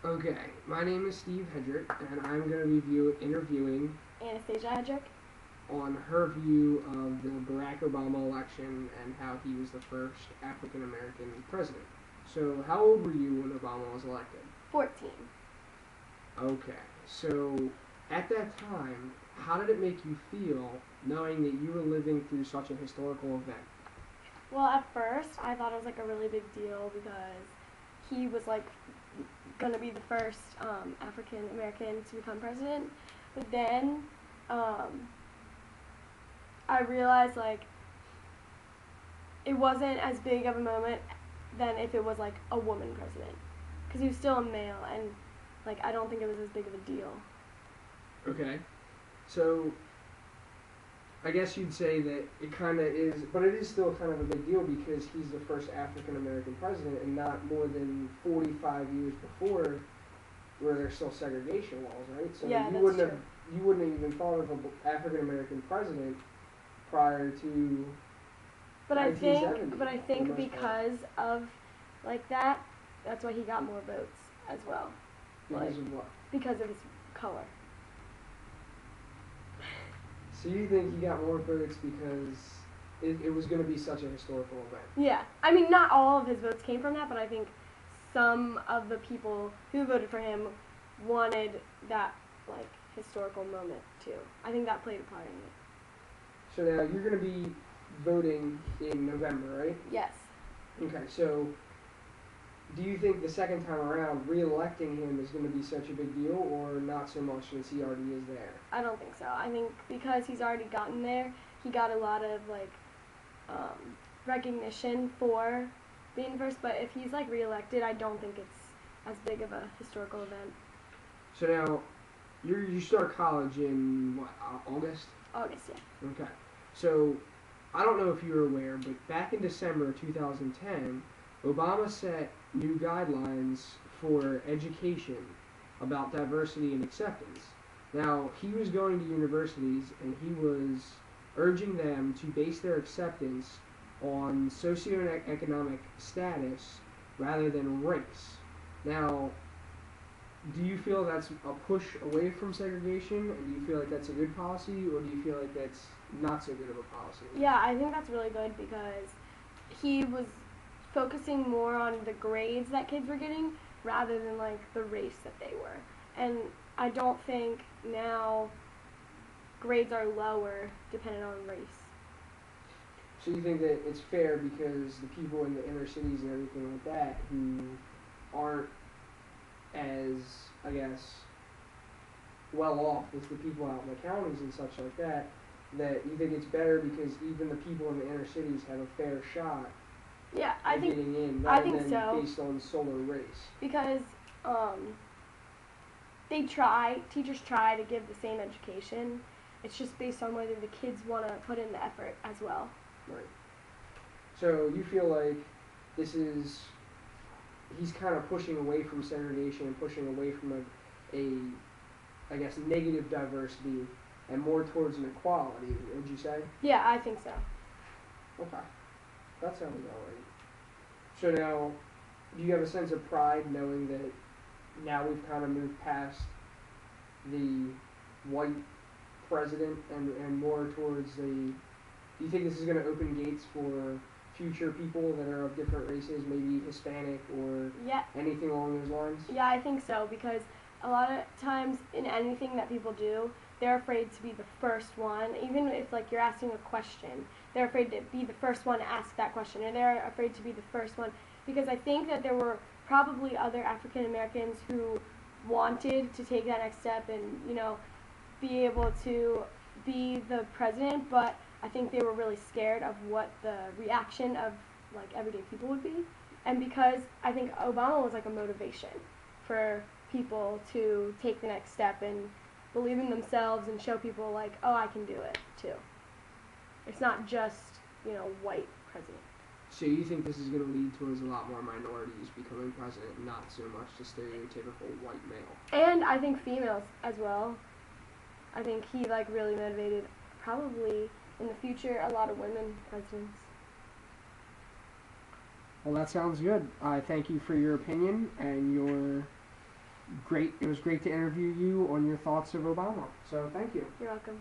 Okay, my name is Steve Hedrick, and I'm going to be interviewing Anastasia Hedrick. on her view of the Barack Obama election and how he was the first African American president. So, how old were you when Obama was elected? 14. Okay, so at that time, how did it make you feel knowing that you were living through such a historical event? Well, at first, I thought it was like a really big deal because he was like gonna be the first African American to become president. But then I realized like it wasn't as big of a moment than if it was like a woman president, because he was still a male, and like I don't think it was as big of a deal. Okay, so I guess you'd say that it kind of is, but it is still kind of a big deal because he's the first African American president, and not more than 45 years before, where there's still segregation laws, right? So Yeah, you that's wouldn't true. have you wouldn't have even thought of an African American president prior to But I 1970. think, but I For the think most part, because of like that, that's why he got more votes as well. Like because of what? because of his color. So you think he got more votes because it was going to be such a historical event? Yeah, I mean not all of his votes came from that, but I think some of the people who voted for him wanted that like historical moment too. I think that played a part in it. So now you're going to be voting in November, right? Yes. Okay, so do you think the second time around, re-electing him is going to be such a big deal, or not so much since he already is there? I don't think so. I think because he's already gotten there, he got a lot of like recognition for being first. But if he's like reelected, I don't think it's as big of a historical event. So now, you start college in what, August? August, yeah. Okay. So I don't know if you're aware, but back in December 2010, Obama set new guidelines for education about diversity and acceptance. Now, he was going to universities and he was urging them to base their acceptance on socioeconomic status rather than race. Now, do you feel that's a push away from segregation? And do you feel like that's a good policy, or do you feel like that's not so good of a policy? Yeah, I think that's really good because he was focusing more on the grades that kids were getting rather than like the race that they were. And I don't think now grades are lower depending on race. So you think that it's fair because the people in the inner cities and everything like that who aren't as, I guess, well off as the people out in the counties and such like that, that you think it's better because even the people in the inner cities have a fair shot Yeah, at getting in I rather think than so based on solar race? because teachers try to give the same education. It's just based on whether the kids want to put in the effort as well. Right. So you feel like this is he's kind of pushing away from segregation and pushing away from a I guess negative diversity and more towards an equality, would you say? Yeah, I think so. Okay. That sounds about right. So now, do you have a sense of pride knowing that now we've kind of moved past the white president and more towards the, do you think this is going to open gates for future people that are of different races, maybe Hispanic or Yeah, anything along those lines? yeah, I think so because a lot of times in anything that people do, they're afraid to be the first one. Even if like you're asking a question, they're afraid to be the first one to ask that question, or they're afraid to be the first one because I think that there were probably other African Americans who wanted to take that next step and be able to be the president, but I think they were really scared of what the reaction of like everyday people would be. And because I think Obama was like a motivation for people to take the next step and believe in themselves and show people like, oh, I can do it too. It's not just, white president. So you think this is going to lead towards a lot more minorities becoming president, not so much the stereotypical white male? And I think females as well. I think he like really motivated probably in the future a lot of women presidents. Well, that sounds good. I thank you for your opinion and your great. It was great to interview you on your thoughts of Obama. So thank you. You're welcome.